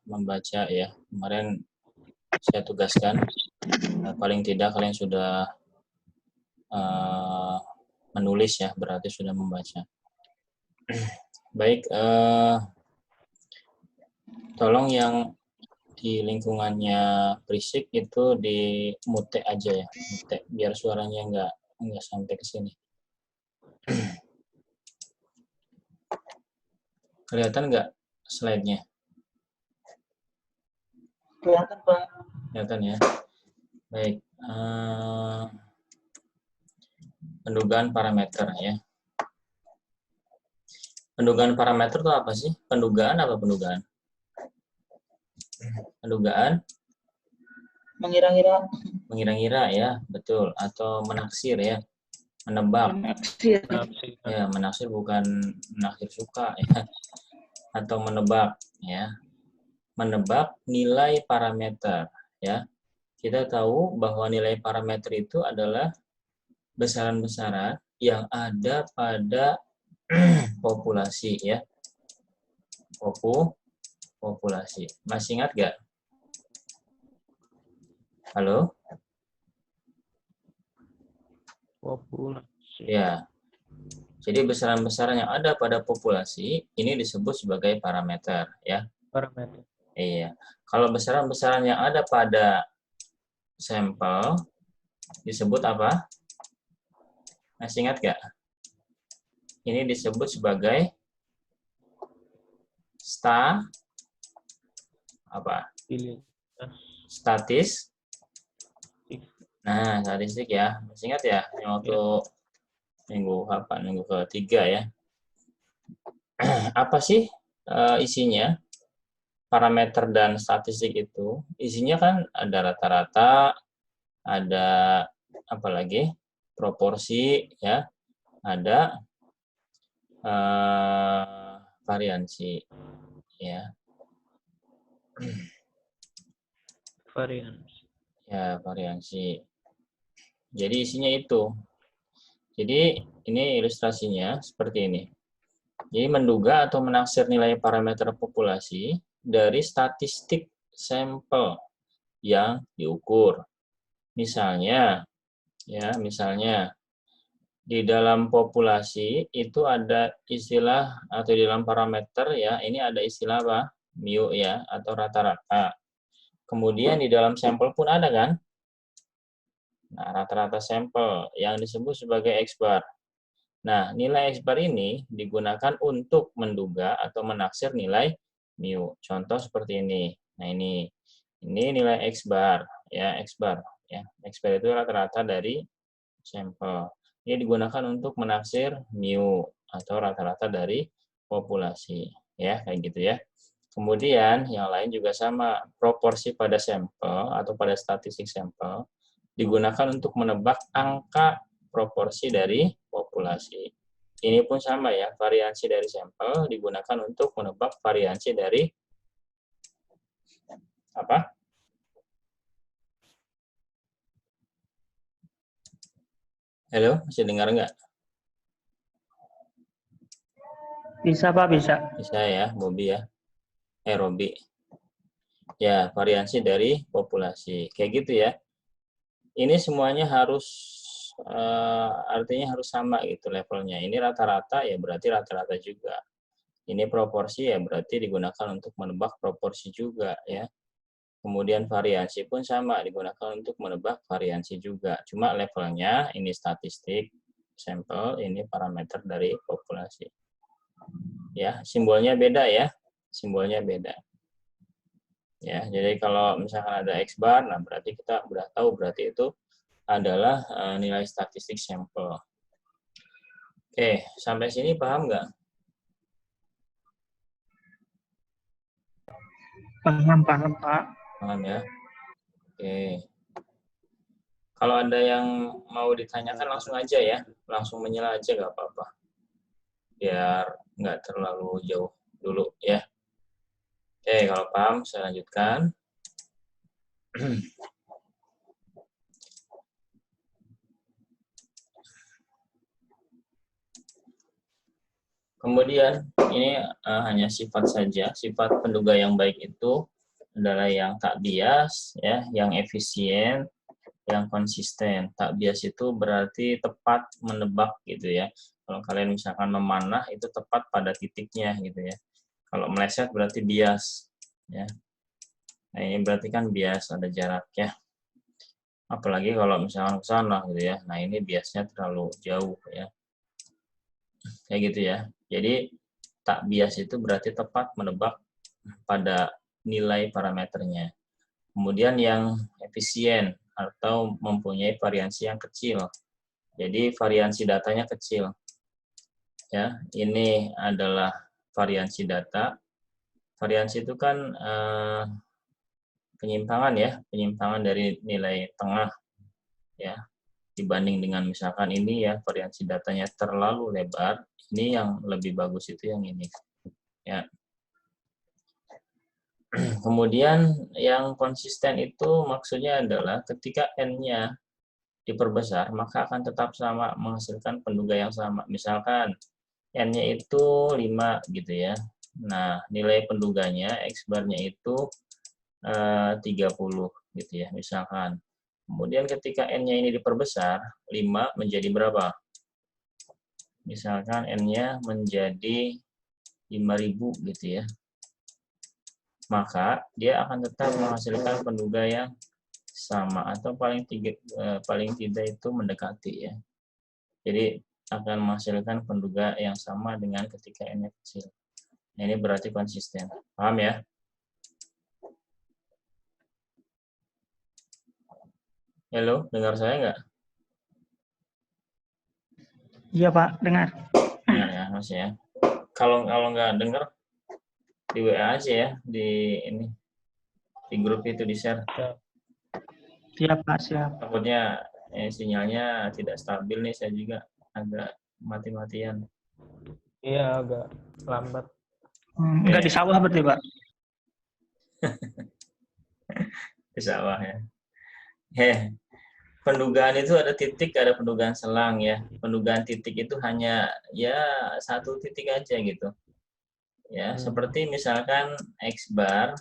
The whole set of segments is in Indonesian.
membaca ya. Kemarin saya tugaskan, paling tidak kalian sudah menulis ya, berarti sudah membaca. Baik, tolong yang di lingkungannya berisik itu di mute aja ya, mute, biar suaranya nggak sampai ke sini. Kelihatan nggak slide-nya? Kelihatan, Pak. Kelihatan ya. Baik, pendugaan parameter ya. Pendugaan parameter itu apa sih? Pendugaan apa pendugaan? Pendugaan? Mengira-ngira. Mengira-ngira ya, betul. Atau menaksir ya, menebak. Menaksir. Ya, menaksir bukan menaksir suka ya. Atau menebak ya. Menebak nilai parameter ya. Kita tahu bahwa nilai parameter itu adalah besaran-besaran yang ada pada populasi ya. Populasi. Masih ingat nggak? Halo? Populasi. Ya. Jadi besaran-besaran yang ada pada populasi ini disebut sebagai parameter ya. Parameter. Iya. Kalau besaran-besaran yang ada pada sampel disebut apa? Masih ingat nggak? Ini disebut sebagai statistik. Nah, statistik ya. Masih ingat ya? Yang waktu minggu ketiga ya. Apa sih isinya? Parameter dan statistik itu isinya kan ada rata-rata, ada apa lagi? Proporsi ya. Ada variansi ya. Ya, variansi. Jadi isinya itu. Jadi ini ilustrasinya seperti ini. Jadi menduga atau menaksir nilai parameter populasi dari statistik sampel yang diukur. Misalnya di dalam populasi itu ada istilah atau di dalam parameter ya, ini ada istilah apa? Mu ya atau rata-rata. Kemudian di dalam sampel pun ada kan? Nah, rata-rata sampel yang disebut sebagai X-bar. Nah, nilai X-bar ini digunakan untuk menduga atau menaksir nilai mu. Contoh seperti ini. Nah, ini nilai X-bar ya, X-bar ya. X-bar itu rata-rata dari sampel. Ini digunakan untuk menaksir mu atau rata-rata dari populasi ya, kayak gitu ya. Kemudian yang lain juga sama, proporsi pada sampel atau pada statistik sampel digunakan untuk menebak angka proporsi dari populasi. Ini pun sama ya, variansi dari sampel digunakan untuk menebak variansi dari apa? Halo, masih dengar nggak? Bisa, Pak, bisa. Bisa ya, Bobby ya. Robi. Ya, variansi dari populasi. Kayak gitu ya. Ini semuanya harus artinya harus sama gitu levelnya. Ini rata-rata ya berarti rata-rata juga. Ini proporsi ya berarti digunakan untuk menebak proporsi juga ya. Kemudian variansi pun sama digunakan untuk menebak variansi juga. Cuma levelnya ini statistik sampel, ini parameter dari populasi. Ya, simbolnya beda ya. Simbolnya beda. Ya, jadi kalau misalkan ada X-bar, nah berarti kita udah tahu berarti itu adalah nilai statistik sampel. Oke, sampai sini paham nggak? Paham, Pak. Paham ya? Oke. Kalau ada yang mau ditanyakan langsung aja ya. Langsung menyela aja nggak apa-apa. Biar nggak terlalu jauh dulu ya. Oke, kalau paham saya lanjutkan. Kemudian ini hanya sifat saja, sifat penduga yang baik itu adalah yang tak bias, ya, yang efisien, yang konsisten. Tak bias itu berarti tepat menebak gitu ya. Kalau kalian misalkan memanah itu tepat pada titiknya gitu ya. Kalau meleset berarti bias, ya. Nah, ini berarti kan bias ada jarak ya. Apalagi kalau misalkan ke sana gitu ya. Nah, ini biasnya terlalu jauh ya. Kayak gitu ya. Jadi tak bias itu berarti tepat menebak pada nilai parameternya. Kemudian yang efisien atau mempunyai variansi yang kecil. Jadi variansi datanya kecil. Ya, ini adalah variansi data. Variansi itu kan penyimpangan ya, penyimpangan dari nilai tengah ya. Dibanding dengan misalkan ini ya, variansi datanya terlalu lebar, ini yang lebih bagus itu yang ini. Ya. Kemudian yang konsisten itu maksudnya adalah ketika N-nya diperbesar, maka akan tetap sama menghasilkan penduga yang sama. Misalkan N-nya itu 5 gitu ya. Nah, nilai penduganya, X-bar-nya itu 30 gitu ya, misalkan. Kemudian ketika N-nya ini diperbesar, 5 menjadi berapa? Misalkan N-nya menjadi 5.000 gitu ya. Maka dia akan tetap menghasilkan penduga yang sama atau paling tidak itu mendekati ya. Jadi akan menghasilkan penduga yang sama dengan ketika N-nya kecil. Nah, ini berarti konsisten. Paham ya? Halo, dengar saya nggak? Iya Pak, dengar. Dengar ya, Mas ya. Kalau nggak dengar di WA aja ya, di grup itu di share. Siap Pak, siap. Takutnya sinyalnya tidak stabil nih, saya juga agak mati-matian. Iya, agak lambat. Enggak di sawah berarti Pak? Di sawah ya. Pendugaan itu ada titik, ada pendugaan selang ya. Pendugaan titik itu hanya ya satu titik aja gitu. Ya, seperti misalkan X bar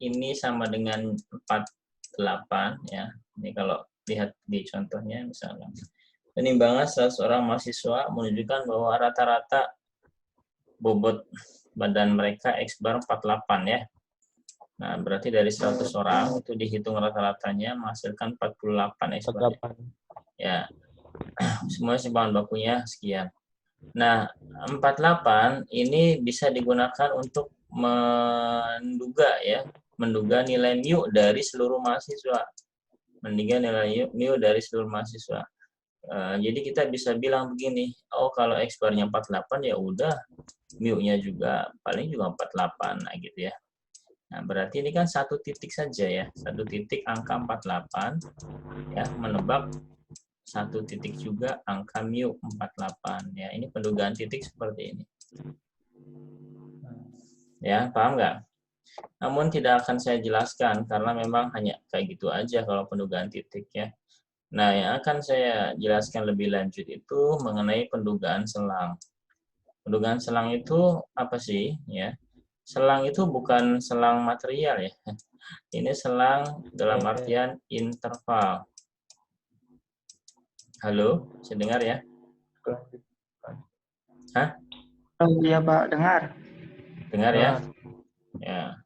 ini sama dengan 48 ya. Ini kalau lihat di contohnya misalkan. Penimbangan 100 orang mahasiswa menunjukkan bahwa rata-rata bobot badan mereka X bar 48 ya. Nah, berarti dari 100 orang itu dihitung rata-ratanya menghasilkan 48 X bar. Ya. Semua bahan bakunya sekian. Nah, 48 ini bisa digunakan untuk menduga nilai mu dari seluruh mahasiswa. Menduga nilai mu dari seluruh mahasiswa. Jadi kita bisa bilang begini, oh kalau X bar-nya 48 ya udah mu-nya juga paling juga 48 nah gitu ya. Nah, berarti ini kan satu titik saja ya, satu titik angka 48 ya, menebak satu titik juga angka mu 48 ya. Ini pendugaan titik seperti ini. Ya, paham nggak? Namun tidak akan saya jelaskan karena memang hanya kayak gitu aja kalau pendugaan titik ya. Nah, yang akan saya jelaskan lebih lanjut itu mengenai pendugaan selang. Pendugaan selang itu apa sih? Ya, selang itu bukan selang material ya. Ini selang dalam artian interval. Halo, saya dengar ya? Hah? Oh iya Pak, dengar. Dengar ya? Ya.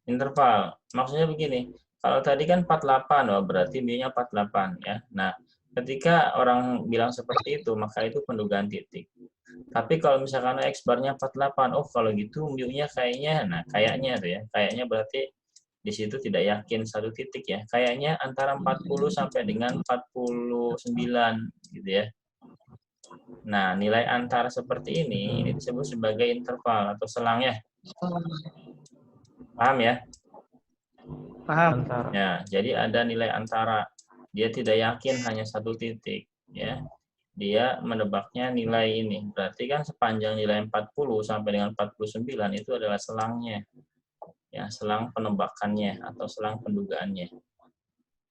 Interval. Maksudnya begini, kalau tadi kan 48, oh berarti mu-nya 48 ya. Nah, ketika orang bilang seperti itu, maka itu pendugaan titik. Tapi kalau misalkan X bar-nya 48, oh kalau gitu mu-nya kayaknya, nah kayaknya tuh ya, kayaknya berarti di situ tidak yakin satu titik ya. Kayaknya antara 40 sampai dengan 49 gitu ya. Nah, nilai antara seperti ini disebut sebagai interval atau selang ya. Paham ya? Paham. Ya, jadi ada nilai antara. Dia tidak yakin hanya satu titik, ya. Dia menebaknya nilai ini. Berarti kan sepanjang nilai 40 sampai dengan 49 itu adalah selangnya. Ya, selang penebakannya atau selang pendugaannya.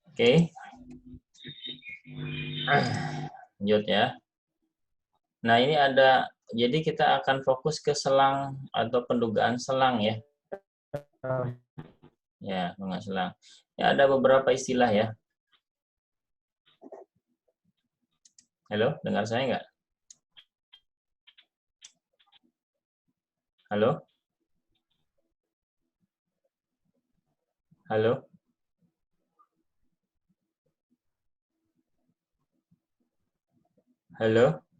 Oke. Lanjut ya. Nah, ini ada, jadi kita akan fokus ke selang atau pendugaan selang ya. Ya, kalau nggak salah. Ya, ada beberapa istilah ya. Halo, dengar saya nggak? Halo? Halo? Halo?